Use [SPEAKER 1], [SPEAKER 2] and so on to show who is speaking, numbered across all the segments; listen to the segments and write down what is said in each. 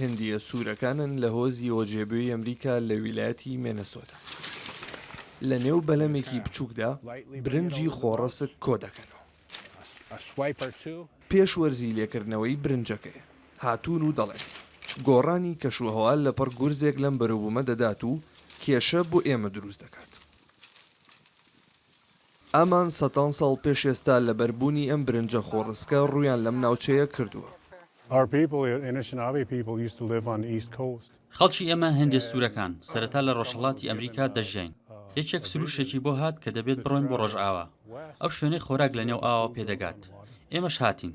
[SPEAKER 1] هندیە سوورەکانن لە هۆزی ئۆجێبووی ئەمریکا لە ویلایەتی مینەسۆتا. لە نێو بەلەمێکی بچووکدا برنجی خۆڕەسک کۆ دەکەنەوە. پێش وەرزی لێکردنەوەی برنجەکەی هاتوون و دەڵێن گۆڕانی کەشوهەوا لەپڕ گورزێک لەم بەروبوومە دەدات و کێشە بۆ ئێمە دروست دەکات. ئامان 100 ساڵ پێش ئێستا لە بەربوونی ئەم برنجە خۆڕسکە ڕوویان لەم ناوچەیە کردووە.
[SPEAKER 2] خەڵکی ئێمە هەندێک سوورەکان سەرەتا لە ڕۆژهەڵاتی ئەمریکا دەژیاین. یەکێک سروشێکی بۆ هات کە دەبێت بڕۆین بۆ ڕۆژئاوا. ئەو شوێنەی خۆراک لە نێو ئاوا پێدەگات. ئێمەش هاتین.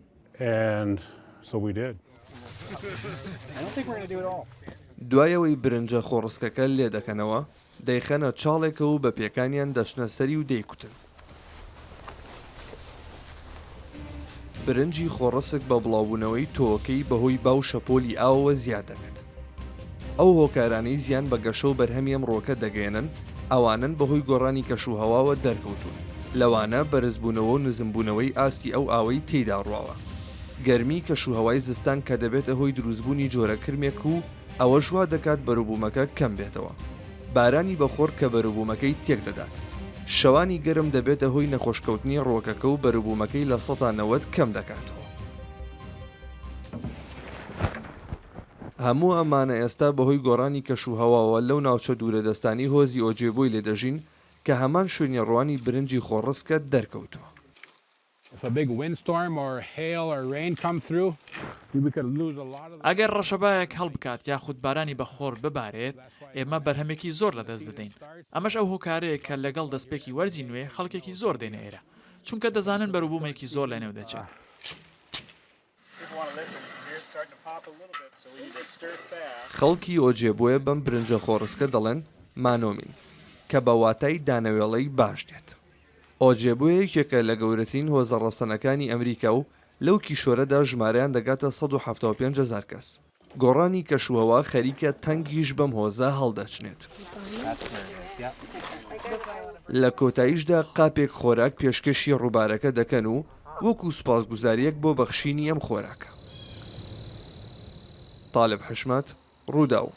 [SPEAKER 1] دوایەوەی برنجە خۆڕسکەکە لێ دەکەنەوە دەیخەنە چاڵێکە و بە پێکانیان دەچنە سەری و دەیکوتن. برنجی خۆڕەسک بە بڵاوبوونەوەی تۆکەی بەهۆی باو شەپۆلی ئاوەوە زیاد دەبێت. ئەو هۆکارانەی زیان بە گەشە و بەرهەمی ئەم ڕۆکە دەگەێنن ئەوانن بەهۆی گۆڕانی کەشوهەواوە دەرکەوتون. لەوانە بەرزبوونەوە و نزمبوونەوەی ئاستی ئەو ئاوەی تێیدا ڕواوە. گەرمی کەشوهەوای زستان کە دەبێتە هۆی دروستبوونی جۆرە کرمێک و ئەوە ژوا دەکات بەروبوومەکە کەم بێتەوە. بارانی بەخۆر کە بەروبوومەکەی تێک دەدات. شەوانی گەرم دەبێتە هۆی نەخۆشکەوتنی ڕۆکەکە و بەروبوومەکەی لە 90 کەم دەکاتەوە. هەموو ئەمانە ئێستا بەهۆی گۆڕانی کەشوهەواوە لەو ناوچە دوورەدەستانی هۆزی ئۆجێبۆی لێدەژین کە هەمان شوێنی ڕوانی برنجی خۆڕسکە دەرکەوتووە.
[SPEAKER 3] ئەگەر ڕەشەبایەک هەڵبکات یاخود بارانی بەخۆر ببارێت ئێمە بەرهەمێکی زۆر لەدەست دەدەین. ئەمەش ئەو هۆکارەیە کە لەگەڵ دەستپێکی وەرزی نوێ خەڵکێکی زۆر دێنە ئێرە چونکە دەزانن بەروبوومێکی زۆر لە نێو دەچێت.
[SPEAKER 1] خەڵکی ئۆجێبۆیە بەم برنجە خۆڕسکە دەڵێن مانۆمین کە بە واتای دانەوێڵەی باش دێت. ئۆجێبۆیە یەکێکە لە گەورەترین هۆزە ڕەسەنەکانی ئەمریکا و لەو کیشۆرەدا ژمارەیان دەگاتە 175,000 کەس. گۆڕانی کەشوهەوا خەریکە تەنگیش بەم هۆزە هەڵدەچنێت. لە کۆتاییشدا قاپێک خۆراک پێشکەشی ڕووبارەکە دەکەن و وەکو سوپاسگوزاریەک بۆ بەخشینی ئەم خۆراکە. طالب حشمەت ڕووداو.